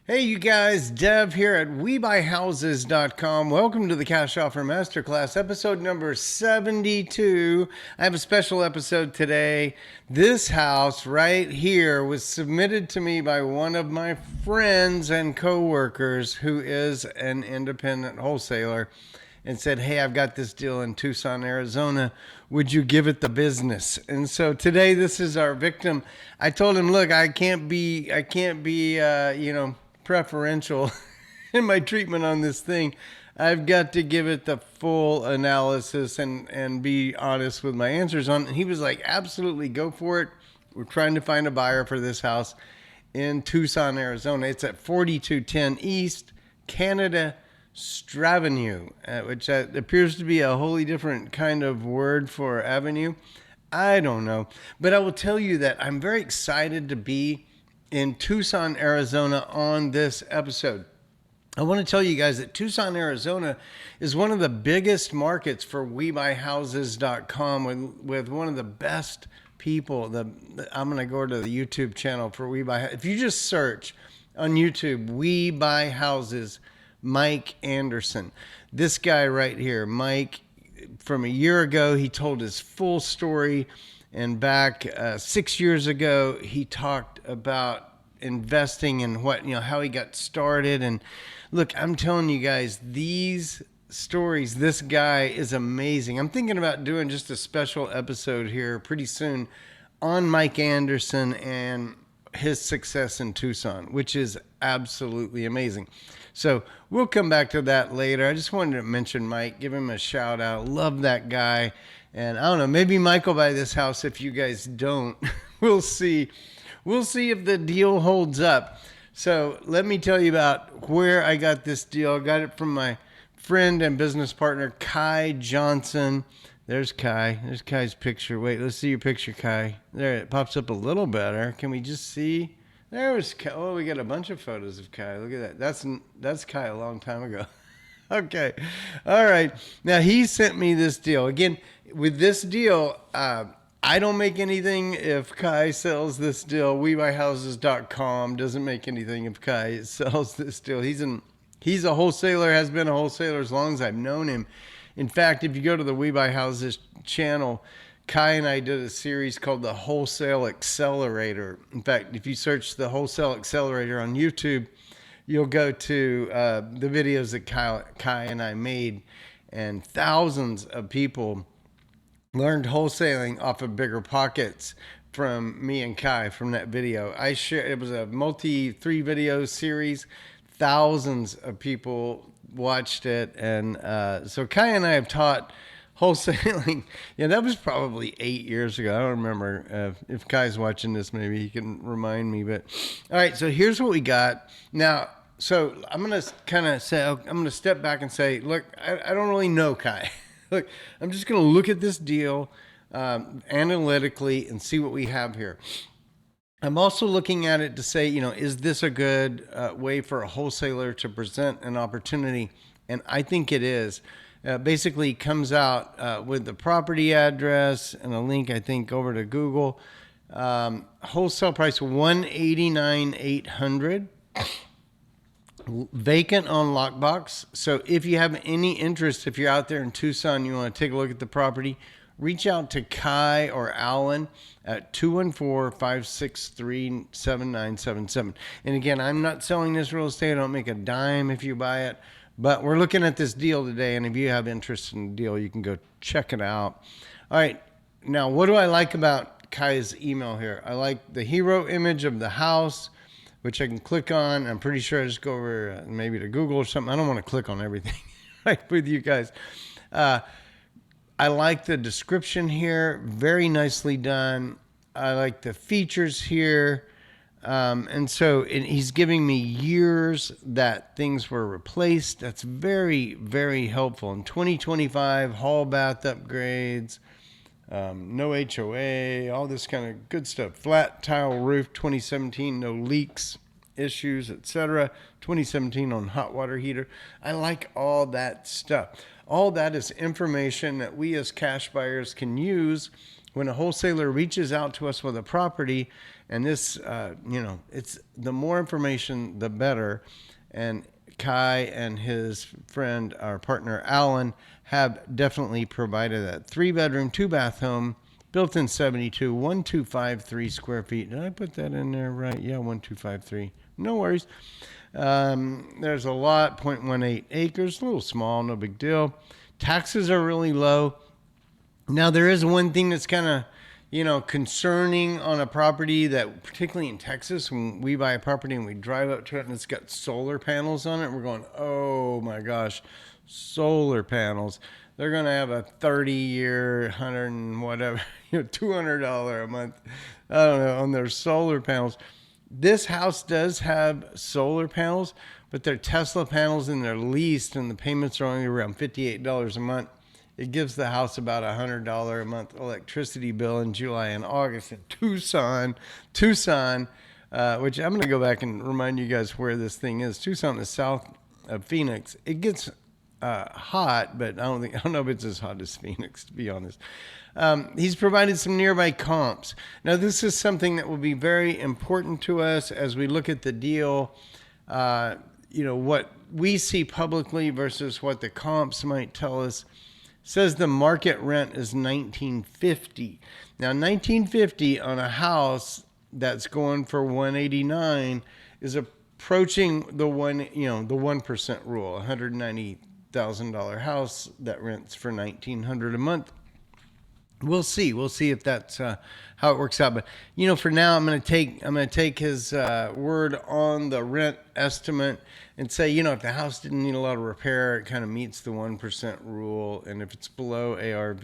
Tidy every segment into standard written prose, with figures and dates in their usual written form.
Hey, you guys, Dev here at WeBuyHouses.com. Welcome to the Cash Offer Masterclass, episode number 72. I have a special episode today. This house right here was submitted to me by one of my friends and coworkers who is an independent wholesaler and said, "Hey, I've got this deal in Tucson, Arizona. Would you give it the business?" And so today, this is our victim. I told him, "Look, I can't be, preferential in my treatment on this thing. I've got to give it the full analysis and be honest with my answers on." And he was like, "Absolutely, go for it. We're trying to find a buyer for this house in Tucson, Arizona. It's at 4210 East Canada Stravenue," which appears to be a wholly different kind of word for avenue. I don't know. But I will tell you that I'm very excited to be in Tucson, Arizona on this episode. I want to tell you guys that Tucson, Arizona is one of the biggest markets for WeBuyHouses.com with one of the best people. I'm going to go to the YouTube channel for WeBuy. If you just search on YouTube, We Buy Houses, Mike Anderson. This guy right here, Mike, from a year ago, he told his full story. And back 6 years ago, he talked about investing and how he got started. And look, I'm telling you guys, these stories, this guy is amazing. I'm thinking about doing just a special episode here pretty soon on Mike Anderson and his success in Tucson, which is absolutely amazing. So we'll come back to that later. I just wanted to mention Mike, give him a shout out. Love that guy. And I don't know, maybe Mike will buy this house if you guys don't. We'll see. We'll see if the deal holds up. So let me tell you about where I got this deal. I got it from my friend and business partner, Kai Johnson. There's Kai. There's Kai's picture. Wait, let's see your picture, Kai. There, it pops up a little better. Can we just see? There was Kai. Oh, we got a bunch of photos of Kai. Look at that. That's Kai a long time ago. Okay. All right. Now, he sent me this deal. Again, with this deal, I don't make anything if Kai sells this deal. WeBuyHouses.com doesn't make anything if Kai sells this deal. He's a wholesaler, has been a wholesaler as long as I've known him. In fact, if you go to the We Buy Houses channel, Kai and I did a series called the Wholesale Accelerator. In fact, if you search the Wholesale Accelerator on YouTube, you'll go to the videos that Kai and I made, and thousands of people learned wholesaling off of Bigger Pockets from me and Kai from that video. It was a three video series. Thousands of people watched it. And so Kai and I have taught wholesaling. Yeah, that was probably 8 years ago. I don't remember. If Kai's watching this, maybe he can remind me. But all right, so here's what we got. Now, so I'm going to kind of say, I'm going to step back and say, look, I don't really know Kai. Look, I'm just going to look at this deal analytically and see what we have here. I'm also looking at it to say, is this a good way for a wholesaler to present an opportunity? And I think it is. Basically comes out with the property address and a link, I think, over to Google. Wholesale price $189,800. Vacant on lockbox. So if you have any interest, if you're out there in Tucson, you want to take a look at the property, reach out to Kai or Alan at 214-563-7977. And again, I'm not selling this real estate. I don't make a dime if you buy it. But we're looking at this deal today, and if you have interest in the deal, you can go check it out. All right. Now, what do I like about Kai's email here? I like the hero image of the house, which I can click on. I'm pretty sure I just go over maybe to Google or something. I don't want to click on everything right with you guys. I like the description here. Very nicely done. I like the features here. And he's giving me years that things were replaced. That's very, very helpful. In 2025, hall bath upgrades, no HOA, all this kind of good stuff. Flat tile roof, 2017, no leaks, issues, etc. 2017 on hot water heater. I like all that stuff. All that is information that we as cash buyers can use when a wholesaler reaches out to us with a property And this, it's the more information, the better. And Kai and his friend, our partner Alan, have definitely provided that. 3-bedroom, 2-bath home, built in 72, 1253 square feet. Did I put that in there right? Yeah, 1253. No worries. There's a lot, 0.18 acres, a little small, no big deal. Taxes are really low. Now, there is one thing that's kind of, concerning on a property that, particularly in Texas, when we buy a property and we drive up to it and it's got solar panels on it, we're going, oh my gosh, solar panels. They're going to have a 30-year, 100 and whatever, $200 a month, I don't know, on their solar panels. This house does have solar panels, but they're Tesla panels and they're leased, and the payments are only around $58 a month. It gives the house about $100 a month electricity bill in July and August in Tucson, which I'm going to go back and remind you guys where this thing is. Tucson is south of Phoenix. It gets hot, but I don't know if it's as hot as Phoenix, to be honest. He's provided some nearby comps. Now, this is something that will be very important to us as we look at the deal. What we see publicly versus what the comps might tell us. Says the market rent is $19.50. Now, $19.50 on a house that's going for $189 is approaching the 1% rule. $190,000 house that rents for $1,900 a month. We'll see if that's how it works out. But for now, I'm going to take his word on the rent estimate and say, if the house didn't need a lot of repair, it kind of meets the 1% rule, and if it's below ARV,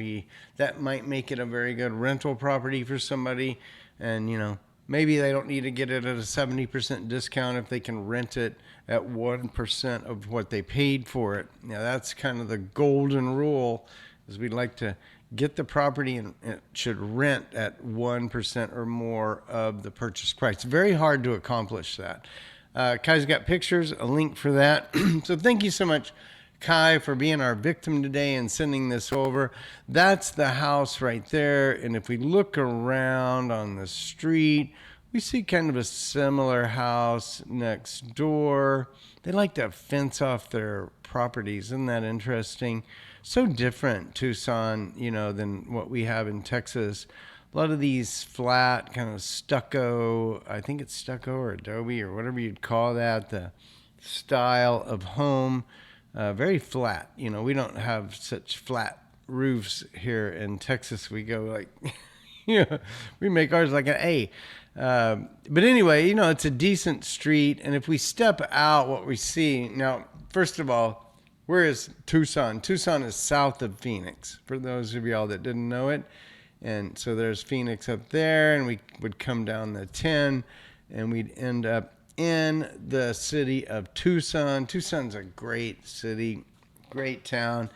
that might make it a very good rental property for somebody. And maybe they don't need to get it at a 70% discount if they can rent it at 1% of what they paid for it. Now, that's kind of the golden rule, is we'd like to get the property and it should rent at 1% or more of the purchase price. Very hard to accomplish that. Kai's got pictures, a link for that. So thank you so much, Kai, for being our victim today and sending this over. That's the house right there. And if we look around on the street, we see kind of a similar house next door. They like to fence off their properties. Isn't that interesting? So different, Tucson, than what we have in Texas. A lot of these flat, kind of stucco, I think it's stucco or adobe or whatever you'd call that, the style of home, very flat. We don't have such flat roofs here in Texas. We go like, we make ours like an A. But anyway, it's a decent street. And if we step out, what we see now, first of all, where is Tucson? Tucson is south of Phoenix, for those of y'all that didn't know it. And so there's Phoenix up there, and we would come down the 10, and we'd end up in the city of Tucson. Tucson's a great city, great town,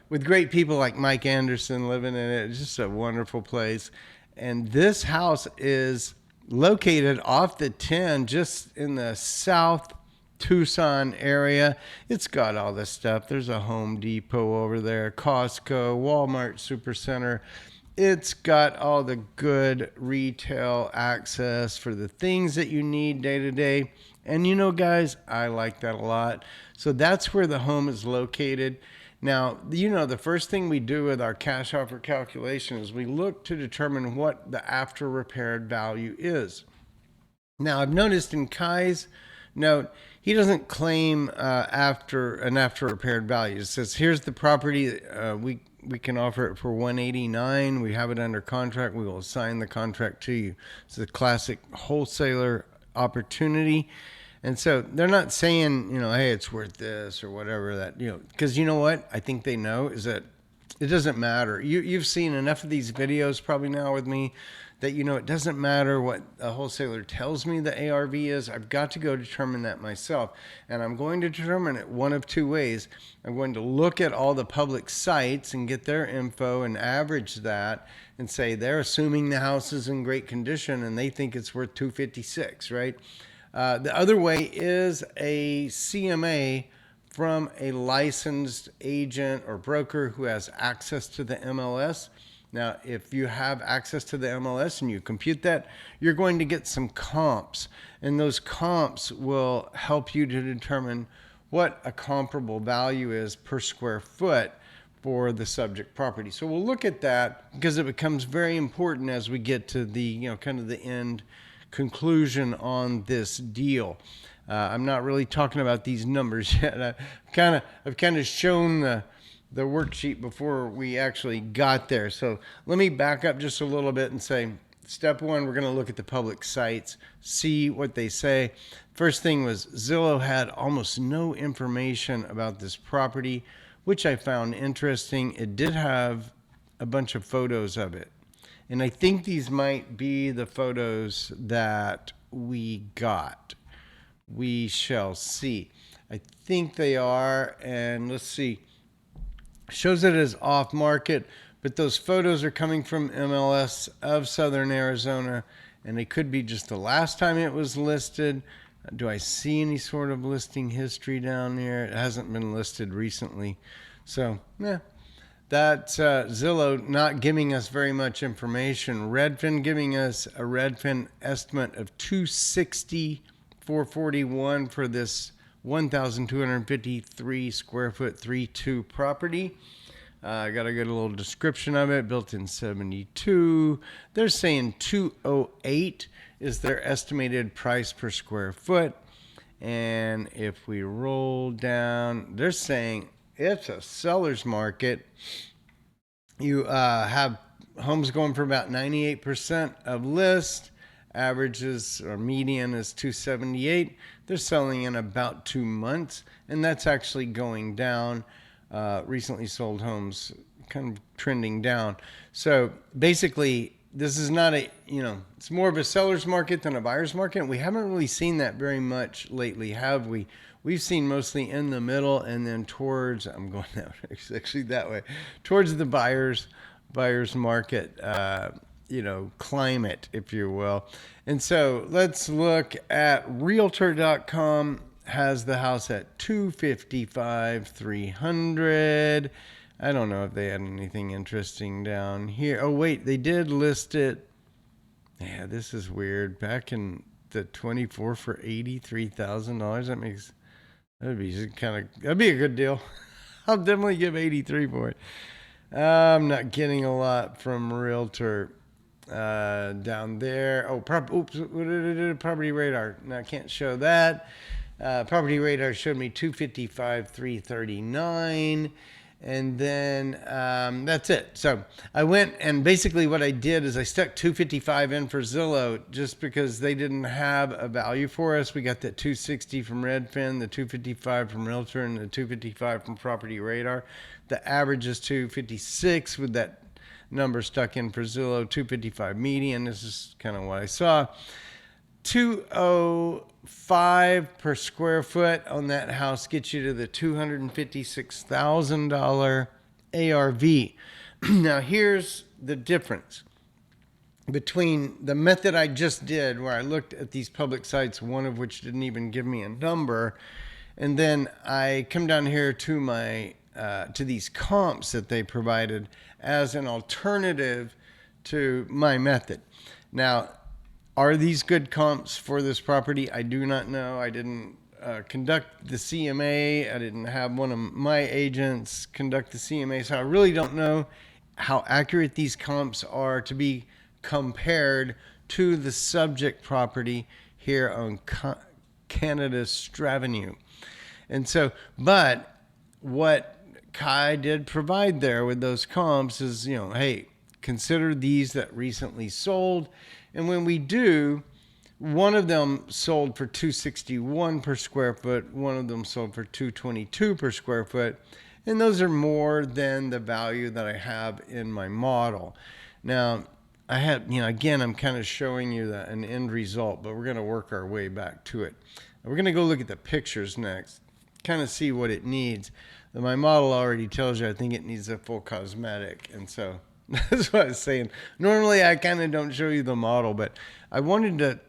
with great people like Mike Anderson living in it. It's just a wonderful place. And this house is located off the 10, just in the south Tucson area. It's got all this stuff. There's a Home Depot over there, Costco, Walmart Supercenter. It's got all the good retail access for the things that you need day to day. And guys, I like that a lot. So that's where the home is located. Now, the first thing we do with our cash offer calculation is we look to determine what the after repaired value is. Now, I've noticed in Kai's note, he doesn't claim after repaired value. It says, here's the property. We can offer it for $189. We have it under contract. We will assign the contract to you. It's a classic wholesaler opportunity. And so they're not saying, hey, it's worth this or whatever that, because you know what I think they know is that it doesn't matter. You've seen enough of these videos probably now with me that, it doesn't matter what a wholesaler tells me the ARV is. I've got to go determine that myself. And I'm going to determine it one of two ways. I'm going to look at all the public sites and get their info and average that and say they're assuming the house is in great condition and they think it's worth $256, right? The other way is a CMA from a licensed agent or broker who has access to the MLS. Now, if you have access to the MLS and you compute that, you're going to get some comps. And those comps will help you to determine what a comparable value is per square foot for the subject property. So we'll look at that because it becomes very important as we get to the, kind of the end conclusion on this deal. I'm not really talking about these numbers yet. I've kind of shown the worksheet before we actually got there. So let me back up just a little bit and say, step one, we're going to look at the public sites, see what they say. First thing was Zillow had almost no information about this property, which I found interesting. It did have a bunch of photos of it. And I think these might be the photos that we got. We shall see. I think they are. And let's see. Shows it as off market, but those photos are coming from MLS of Southern Arizona, and they could be just the last time it was listed. Do I see any sort of listing history down there? It hasn't been listed recently. So, that's Zillow not giving us very much information. Redfin giving us a Redfin estimate of $260,441 for this 1,253 square foot 3.2 property. I got a good little description of it. Built in 72. They're saying $208 is their estimated price per square foot. And if we roll down, they're saying it's a seller's market. You have homes going for about 98% of list. Averages or median is 278. They're selling in about 2 months, and that's actually going down. Recently sold homes kind of trending down. So basically, this is not it's more of a seller's market than a buyer's market. And we haven't really seen that very much lately, have we? We've seen mostly in the middle and then towards, I'm going that way, actually that way, towards the buyer's market, climate, if you will. And so let's look at Realtor.com. Has the house at $255,300. I don't know if they had anything interesting down here. Oh wait, they did list it. Yeah, this is weird. Back in the 24 for $83,000. That'd be a good deal. I'll definitely give 83 for it. I'm not getting a lot from Realtor down there. Oh, Property Radar. No, I can't show that. Property Radar showed me 255,339, and then that's it. So I went, and basically what I did is I stuck 255 in for Zillow just because they didn't have a value for us. We got that 260 from Redfin, the 255 from Realtor, and the 255 from Property Radar. The average is 256 with that number stuck in for Zillow. 255 median. This is kind of what I saw. 205 per square foot on that house gets you to the $256,000 ARV. Now here's the difference between the method I just did, where I looked at these public sites, one of which didn't even give me a number, and then I come down here to my to these comps that they provided as an alternative to my method. Now, are these good comps for this property? I do not know. I didn't conduct the CMA. I didn't have one of my agents conduct the CMA, so I really don't know how accurate these comps are to be compared to the subject property here on Canada's Stravenue. And so, but what Kai did provide there with those comps is, hey, consider these that recently sold. And when we do, one of them sold for $261 per square foot. One of them sold for $222 per square foot. And those are more than the value that I have in my model. Now, I had, again, I'm kind of showing you an end result, but we're going to work our way back to it. We're going to go look at the pictures next, kind of see what it needs. My model already tells you I think it needs a full cosmetic. And so that's what I was saying. Normally, I kind of don't show you the model, but I wanted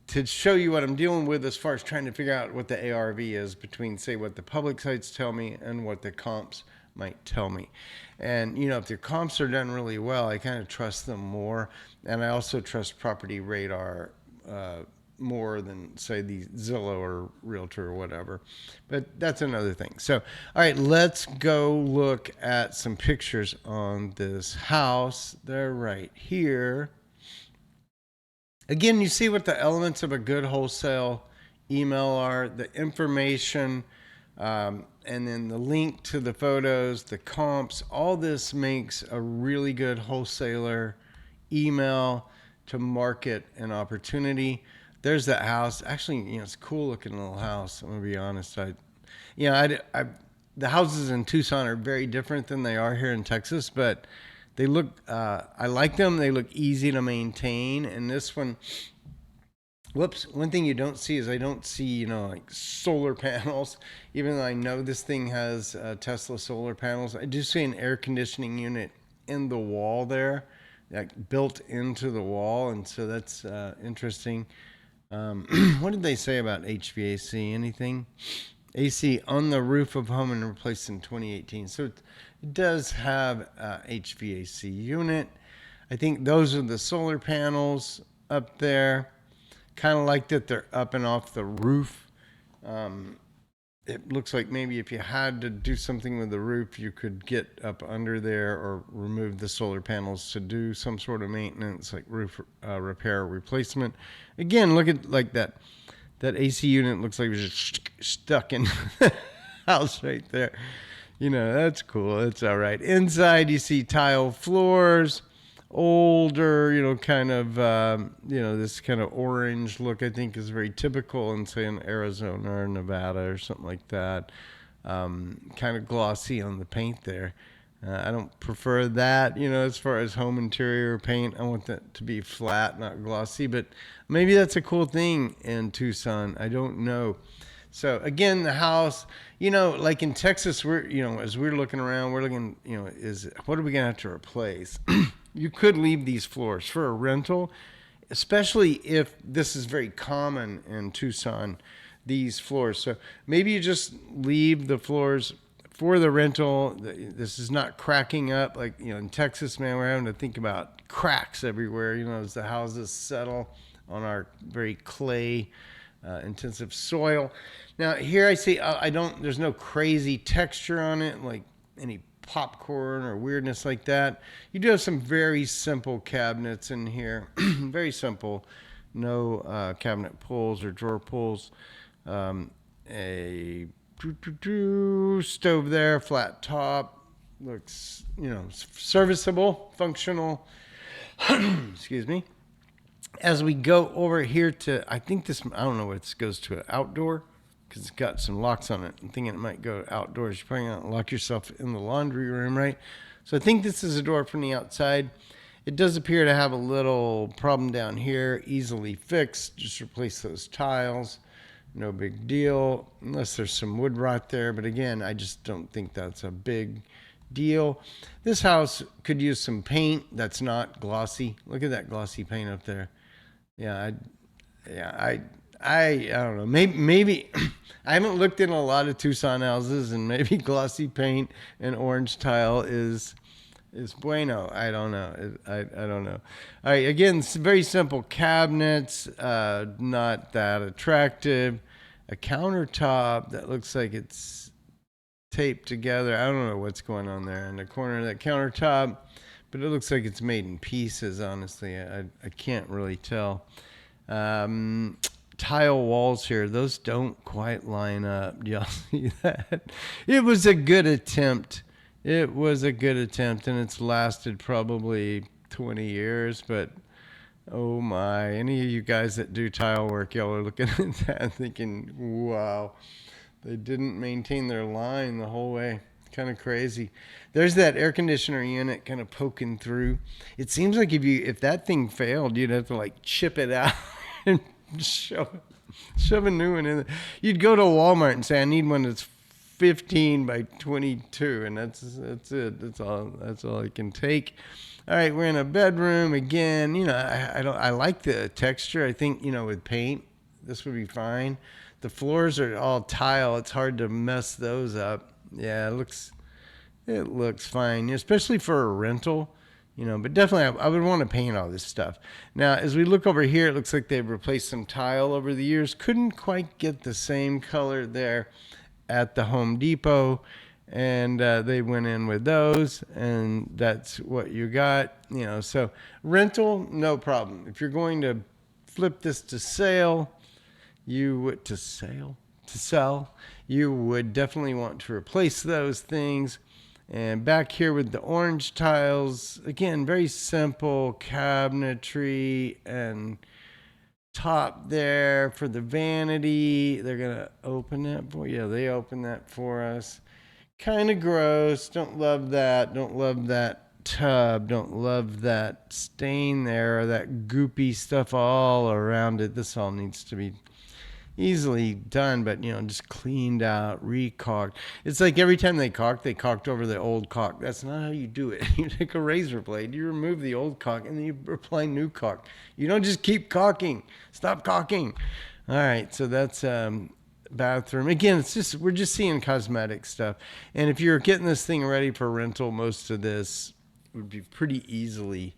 to show you what I'm dealing with as far as trying to figure out what the ARV is between, say, what the public sites tell me and what the comps might tell me. And, you know, if their comps are done really well, I kind of trust them more. And I also trust Property Radar more than, say, the Zillow or Realtor or whatever. But that's another thing. So, all right, let's go look at some pictures on this house. They're right here. Again, you see what the elements of a good wholesale email are, the information, and then the link to the photos, the comps. All this makes a really good wholesaler email to market an opportunity. There's that house. Actually, you know, it's a cool looking little house. I'm gonna be honest. The houses in Tucson are very different than they are here in Texas, but they look, I like them. They look easy to maintain. And this one, whoops, one thing you don't see is I don't see, you know, like solar panels, even though I know this thing has Tesla solar panels. I do see an air conditioning unit in the wall there, like built into the wall. And so that's interesting. What did they say about HVAC? Anything? AC on the roof of home and replaced in 2018. So it does have a HVAC unit. I think those are the solar panels up there. Kind of like that they're up and off the roof. It looks like maybe if you had to do something with the roof, you could get up under there or remove the solar panels to do some sort of maintenance, like roof repair or replacement. Again, look at like that AC unit looks like it was just stuck in the house right there. You know, that's cool. It's all right. Inside, you see tile floors, older, you know, kind of, you know, this kind of orange look, I think, is very typical in, say, in Arizona or Nevada or something like that. Kind of glossy on the paint there. I don't prefer that, you know, as far as home interior paint. I want that to be flat, not glossy, but maybe that's a cool thing in Tucson. I don't know. So again, the house, you know, like in Texas, we're, you know, as we're looking around, we're looking, you know, what are we going to have to replace? You could leave these floors for a rental, especially if this is very common in Tucson, these floors. So maybe you just leave the floors for the rental. This is not cracking up. Like, you know, in Texas, man, we're having to think about cracks everywhere, you know, as the houses settle on our very clay intensive soil. Now here I see, there's no crazy texture on it, like any popcorn or weirdness like that. You do have some very simple cabinets in here. Very simple. No cabinet pulls or drawer pulls. A stove there, flat top. Looks, you know, serviceable, functional. Excuse me. As we go over here to, I think this, I don't know what this goes to, an outdoor, because it's got some locks on it. I'm thinking it might go outdoors. You're probably going to lock yourself in the laundry room, right? So I think this is a door from the outside. It does appear to have a little problem down here, easily fixed. Just replace those tiles. No big deal, unless there's some wood rot there. But again, I just don't think that's a big deal. This house could use some paint that's not glossy. Look at that glossy paint up there. Yeah, I don't know. Maybe I haven't looked in a lot of Tucson houses, and maybe glossy paint and orange tile is bueno. I don't know. I don't know. All right. Again, very simple cabinets, not that attractive. A countertop that looks like it's taped together. I don't know what's going on there in the corner of that countertop, but it looks like it's made in pieces, honestly. I can't really tell. Tile walls here, those don't quite line up. Do y'all see that? It was a good attempt. It was a good attempt, and it's lasted probably 20 years, but oh my, any of you guys that do tile work, y'all are looking at that and thinking, wow, they didn't maintain their line the whole way. Kind of crazy. There's that air conditioner unit kind of poking through. It seems like if that thing failed, you'd have to like chip it out and shove a new one in there. You'd go to Walmart and say, I need one that's 15 by 22, and that's it. That's all I can take. All right, we're in a bedroom again. You know, I like the texture. I think, you know, with paint, this would be fine. The floors are all tile. It's hard to mess those up. Yeah, it looks It looks fine, especially for a rental, but definitely I would want to paint all this stuff. Now, as we look over here, it looks like they've replaced some tile over the years. Couldn't quite get the same color there at the Home Depot, and they went in with those, and that's what you got. So rental, no problem. If you're going to flip this to sale, to sell, you would definitely want to replace those things. And back here with the orange tiles, again, very simple cabinetry and top there for the vanity. They're going to open that for you. Yeah, they open that for us. Kind of gross. Don't love that. Don't love that tub. Don't love that stain there or that goopy stuff all around it. This all needs to be easily done, but just cleaned out, recaulked. It's like every time they caulked over the old caulk. That's not how you do it. You take a razor blade, you remove the old caulk, and then you apply new caulk. You don't just keep caulking. Stop caulking. All right, so that's bathroom. Again, we're just seeing cosmetic stuff. And if you're getting this thing ready for rental, most of this would be pretty easily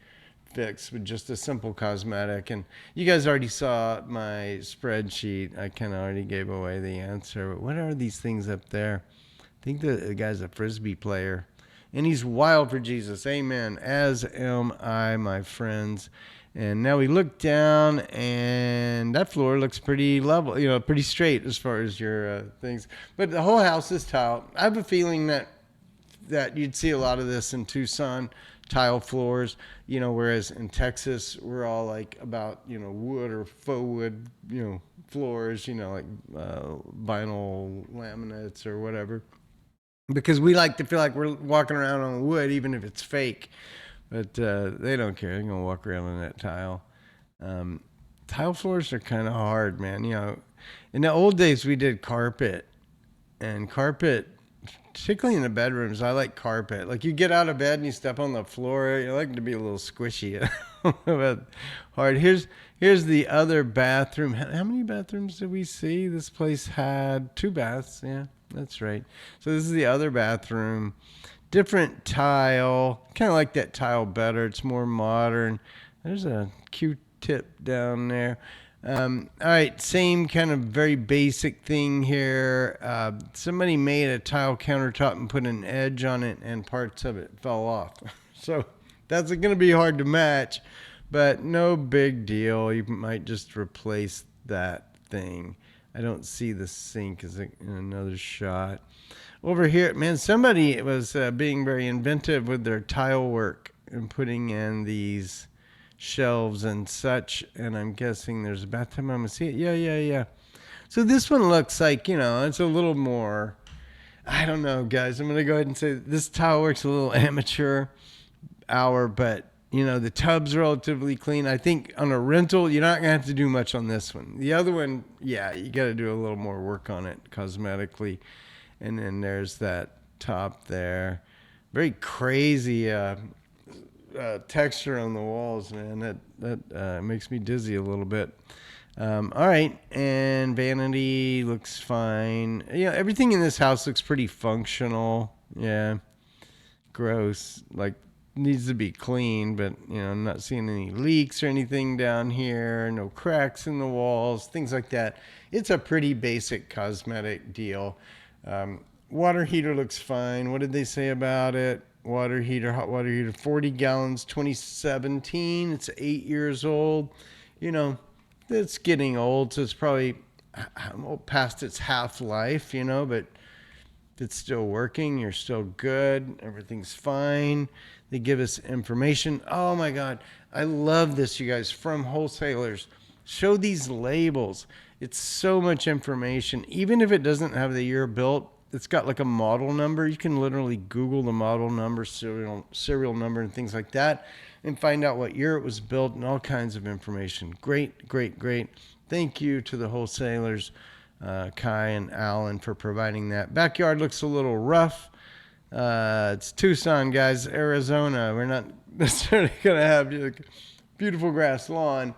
fixed with just a simple cosmetic. And you guys already saw my spreadsheet. I kind of already gave away the answer. But what are these things up there? I think the guy's a Frisbee player, and he's wild for Jesus. Amen. As am I, my friends. And now we look down, and that floor looks pretty level, pretty straight as far as your things. But the whole house is tile. I have a feeling that you'd see a lot of this in Tucson, tile floors, whereas in Texas, we're all like about, wood or faux wood, floors, like vinyl laminates or whatever. Because we like to feel like we're walking around on wood, even if it's fake. But they don't care. They're going to walk around on that tile. Tile floors are kind of hard, man. In the old days, we did carpet. And carpet, particularly in the bedrooms, I like carpet. Like you get out of bed and you step on the floor. You like it to be a little squishy. But hard. Here's the other bathroom. How many bathrooms did we see? This place had 2 baths. Yeah, that's right. So this is the other bathroom. Different tile. Kind of like that tile better. It's more modern. There's a Q-tip down there. All right, same kind of very basic thing here. Somebody made a tile countertop and put an edge on it, and parts of it fell off. So that's going to be hard to match, but no big deal. You might just replace that thing. I don't see the sink in another shot. Over here, man, somebody was being very inventive with their tile work and putting in these shelves and such, and I'm guessing there's a bathtub. I'm gonna see it. Yeah. So this one looks like, it's a little more, I don't know, guys. I'm gonna go ahead and say this tile work's a little amateur hour, but the tub's relatively clean. I think on a rental, you're not gonna have to do much on this one. The other one, yeah, you got to do a little more work on it cosmetically. And then there's that top there. Very crazy texture on the walls, man. That makes me dizzy a little bit. All right, and vanity looks fine. Everything in this house looks pretty functional. Yeah, gross. Like needs to be clean, but I'm not seeing any leaks or anything down here. No cracks in the walls, things like that. It's a pretty basic cosmetic deal. Water heater looks fine. What did they say about it? Water heater, hot water heater, 40 gallons, 2017. It's 8 years old. It's getting old, so it's probably past its half-life, but if it's still working, you're still good. Everything's fine. They give us information. Oh, my God. I love this, you guys, from wholesalers. Show these labels. It's so much information. Even if it doesn't have the year built, it's got like a model number. You can literally Google the model number, serial number, and things like that, and find out what year it was built and all kinds of information. Great. Thank you to the wholesalers, Kai and Alan, for providing that. Backyard looks a little rough. It's Tucson, guys, Arizona. We're not necessarily going to have a beautiful grass lawn.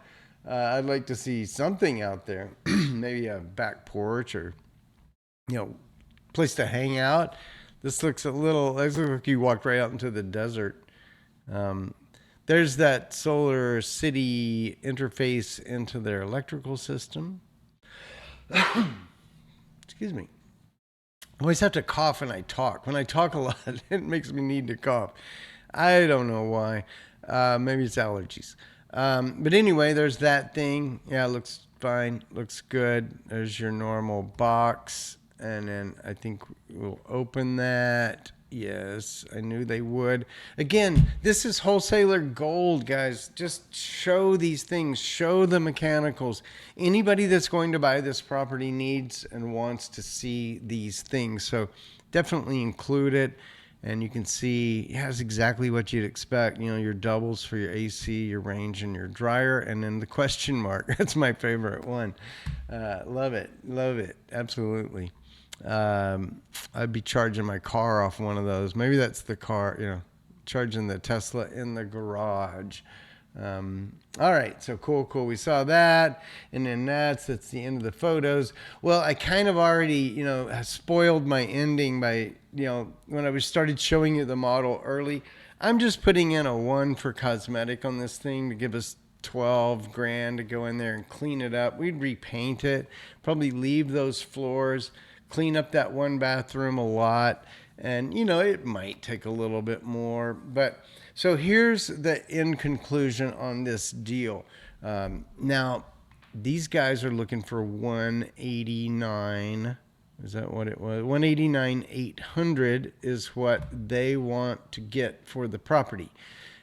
I'd like to see something out there, maybe a back porch or, place to hang out. This looks like you walked right out into the desert. There's that Solar City interface into their electrical system. Excuse me. I always have to cough when I talk. When I talk a lot, it makes me need to cough. I don't know why. Maybe it's allergies. But anyway, there's that thing. Yeah, it looks fine. Looks good. There's your normal box. And then I think we'll open that. Yes, I knew they would. Again, this is wholesaler gold, guys. Just show these things. Show the mechanicals. Anybody that's going to buy this property needs and wants to see these things. So definitely include it. And you can see it has exactly what you'd expect. You know, your doubles for your AC, your range, and your dryer. And then the question mark. That's my favorite one. Love it. Love it. Absolutely. I'd be charging my car off one of those. Maybe that's the car, you know, charging the Tesla in the garage. All right, so cool. We saw that, and then that's the end of the photos. Well, I kind of already, you know, spoiled my ending by, you know, when I started showing you the model early. I'm just putting in a 1 for cosmetic on this thing to give us 12 grand to go in there and clean it up. We'd repaint it, probably leave those floors, clean up that one bathroom a lot. And, you know, it might take a little bit more. But so here's the end conclusion on this deal. Now, these guys are looking for 189. Is that what it was? 189,800 is what they want to get for the property.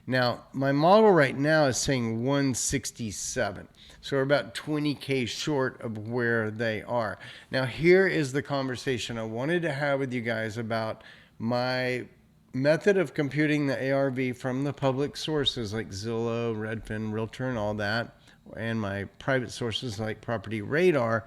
Now, my model right now is saying 167. So we're about 20K short of where they are. Now, here is the conversation I wanted to have with you guys about my method of computing the ARV from the public sources like Zillow, Redfin, Realtor, and all that, and my private sources like Property Radar.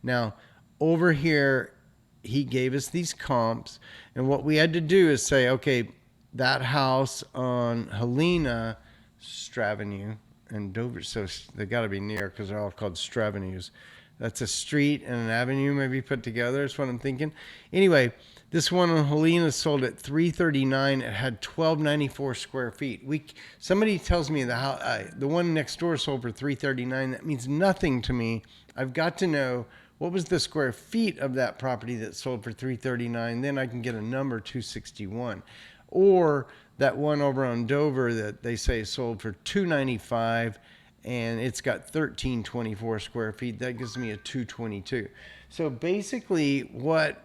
Now, over here, he gave us these comps, and what we had to do is say, okay, that house on Helena, Stravenue, and Dover, so they got to be near because they're all called Stravenues. That's a street and an avenue maybe put together is what I'm thinking. Anyway, this one on Helena sold at $339. It had 1,294 square feet. Somebody tells me the one next door sold for $339. That means nothing to me. I've got to know what was the square feet of that property that sold for $339. Then I can get a number, 261. Or that one over on Dover that they say sold for $295 and it's got 1,324 square feet. That gives me a 222. So basically what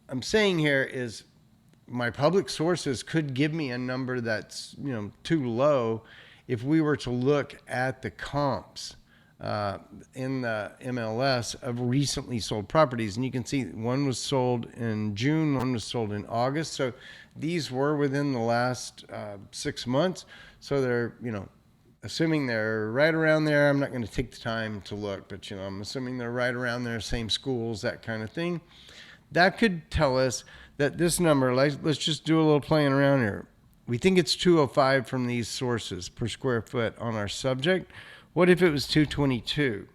I'm saying here is my public sources could give me a number that's, you know, too low if we were to look at the comps in the MLS of recently sold properties. And you can see one was sold in June, one was sold in August. So these were within the last 6 months. So they're, you know, assuming they're right around there. I'm not going to take the time to look, but, you know, I'm assuming they're right around there, same schools, that kind of thing. That could tell us that this number, let's just do a little playing around here. We think it's 205 from these sources per square foot on our subject. What if it was 222?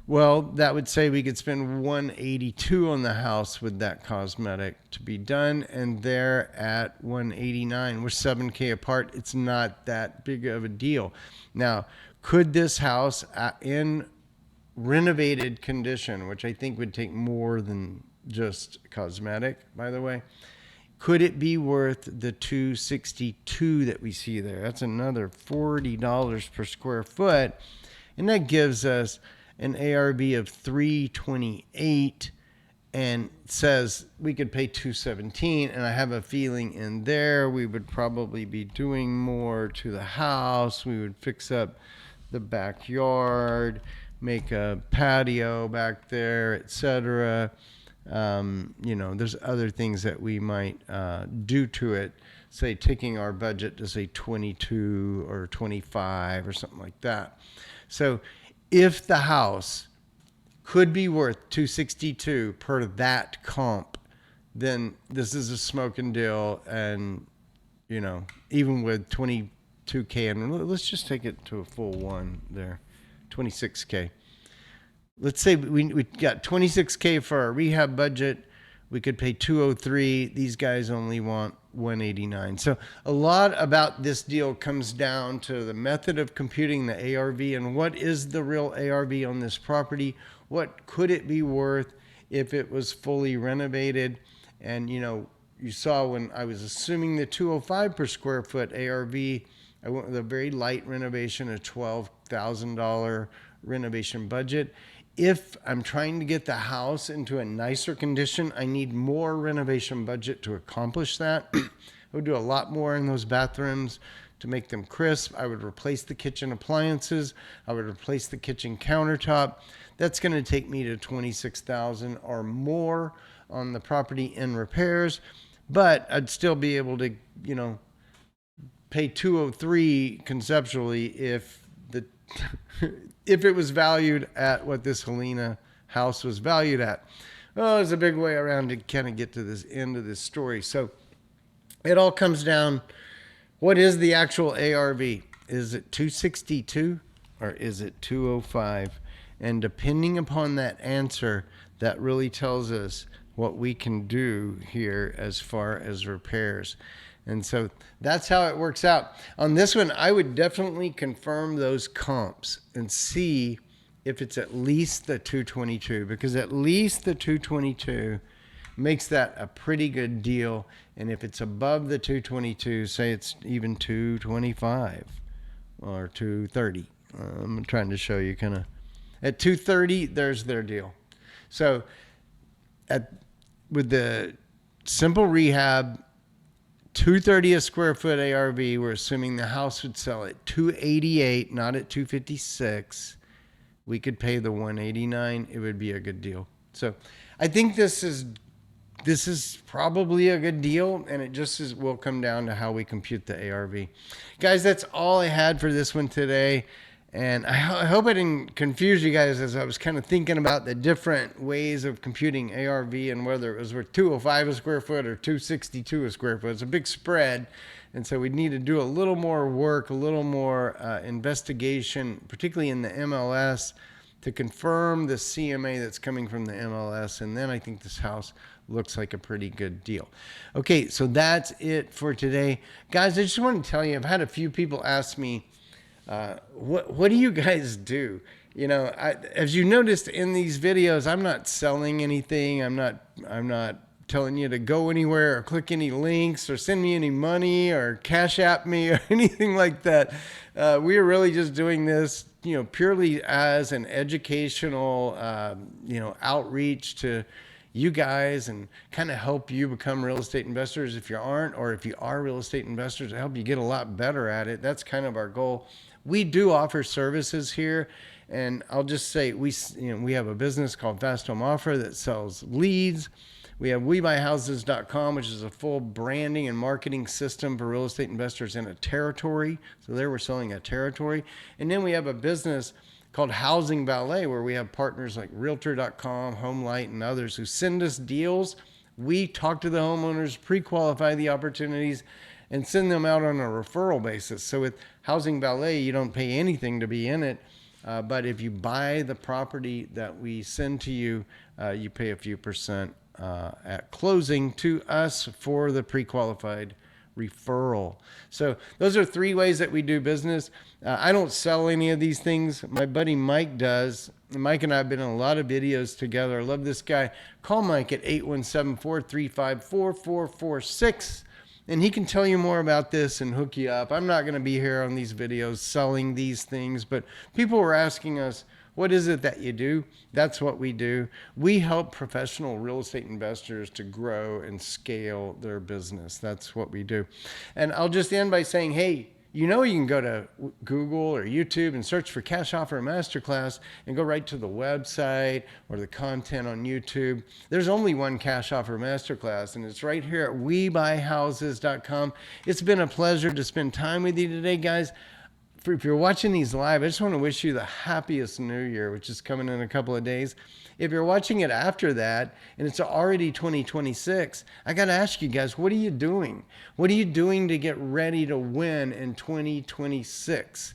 Well, that would say we could spend 182 on the house with that cosmetic to be done, and they're at 189. We're 7K apart. It's not that big of a deal. Now, could this house in renovated condition, which I think would take more than just cosmetic, by the way, could it be worth the $262 that we see there? That's another $40 per square foot, and that gives us an ARV of 328 and says we could pay 217. And I have a feeling in there we would probably be doing more to the house. We would fix up the backyard, make a patio back there, etc. You know, there's other things that we might do to it, say taking our budget to say 22 or 25 or something like that. So if the house could be worth 262 per that comp, then this is a smoking deal. And, you know, even with 22K, and let's just take it to a full one there, 26K. Let's say we got 26K for our rehab budget. We could pay 203. These guys only want 189. So a lot about this deal comes down to the method of computing the ARV and what is the real ARV on this property. What could it be worth if it was fully renovated? And you saw when I was assuming the 205 per square foot ARV, I went with a very light renovation, a $12,000 renovation budget. If I'm trying to get the house into a nicer condition, I need more renovation budget to accomplish that. I would do a lot more in those bathrooms to make them crisp. I would replace the kitchen appliances. I would replace the kitchen countertop. That's going to take me to $26,000 or more on the property in repairs, but I'd still be able to, pay 203 conceptually if if it was valued at what this Helena house was valued at. Oh, there's a big way around to kind of get to this end of this story. So it all comes down, what is the actual ARV? Is it 262 or is it 205? And depending upon that answer, that really tells us what we can do here as far as repairs. And so that's how it works out. On this one, I would definitely confirm those comps and see if it's at least the 222, because at least the 222 makes that a pretty good deal. And if it's above the 222, say it's even 225 or 230. I'm trying to show you kind of at 230, there's their deal. So with the simple rehab, 230 a square foot ARV, we're assuming the house would sell at 288, not at 256. We could pay the 189. It would be a good deal. So I think this is probably a good deal, and it just will come down to how we compute the ARV. Guys, that's all I had for this one today. And I hope I didn't confuse you guys as I was kind of thinking about the different ways of computing ARV and whether it was worth 205 a square foot or 262 a square foot. It's a big spread. And so we need to do a little more work, a little more investigation, particularly in the MLS, to confirm the CMA that's coming from the MLS. And then I think this house looks like a pretty good deal. Okay, so that's it for today. Guys, I just want to tell you, I've had a few people ask me, what do you guys do? As you noticed in these videos, I'm not selling anything. I'm not telling you to go anywhere or click any links or send me any money or cash app me or anything like that. We are really just doing this, purely as an educational, outreach to you guys and kind of help you become real estate investors if you aren't, or if you are real estate investors, to help you get a lot better at it. That's kind of our goal. We do offer services here, and I'll just say we have a business called Fast Home Offer that sells leads. We have WeBuyHouses.com, which is a full branding and marketing system for real estate investors in a territory. So there we're selling a territory. And then we have a business called Housing Valet, where we have partners like Realtor.com, HomeLight, and others who send us deals. We talk to the homeowners, pre-qualify the opportunities, and send them out on a referral basis. So with Housing Valet, you don't pay anything to be in it. But if you buy the property that we send to you, you pay a few percent at closing to us for the pre-qualified referral. So those are three ways that we do business. I don't sell any of these things. My buddy Mike does. Mike and I have been in a lot of videos together. I love this guy. Call Mike at 817-435-4446. And he can tell you more about this and hook you up. I'm not going to be here on these videos selling these things, but people were asking us, what is it that you do? That's what we do. We help professional real estate investors to grow and scale their business. That's what we do. And I'll just end by saying, hey, you can go to Google or YouTube and search for Cash Offer Masterclass and go right to the website or the content on YouTube. There's only one Cash Offer Masterclass, and it's right here at WeBuyHouses.com. It's been a pleasure to spend time with you today, guys. If you're watching these live, I just want to wish you the happiest New Year, which is coming in a couple of days. If you're watching it after that, and it's already 2026, I got to ask you guys, what are you doing? What are you doing to get ready to win in 2026?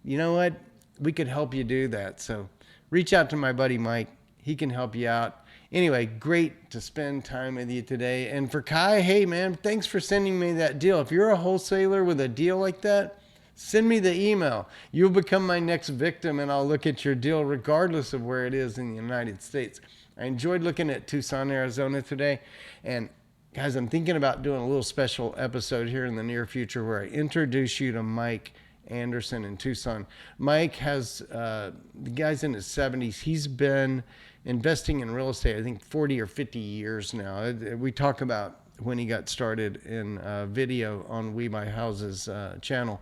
You know what? We could help you do that. So reach out to my buddy Mike. He can help you out. Anyway, great to spend time with you today. And for Kai, hey man, thanks for sending me that deal. If you're a wholesaler with a deal like that, send me the email. You'll become my next victim, and I'll look at your deal regardless of where it is in the United States. I enjoyed looking at Tucson, Arizona today. And guys, I'm thinking about doing a little special episode here in the near future where I introduce you to Mike Anderson in Tucson. Mike has, the guy's in his 70s. He's been investing in real estate, I think 40 or 50 years now. We talk about when he got started in video on We Buy Houses channel.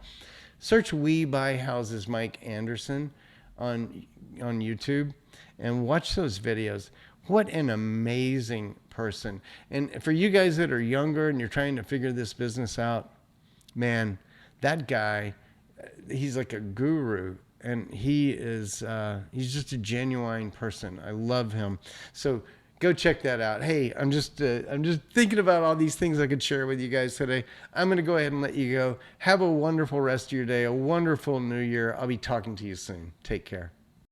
Search We Buy Houses Mike Anderson on YouTube and watch those videos. What an amazing person. And for you guys that are younger and you're trying to figure this business out, man, that guy, he's like a guru, and he's just a genuine person. I love him. So go check that out. Hey, I'm just thinking about all these things I could share with you guys today. I'm going to go ahead and let you go. Have a wonderful rest of your day, a wonderful new year. I'll be talking to you soon. Take care.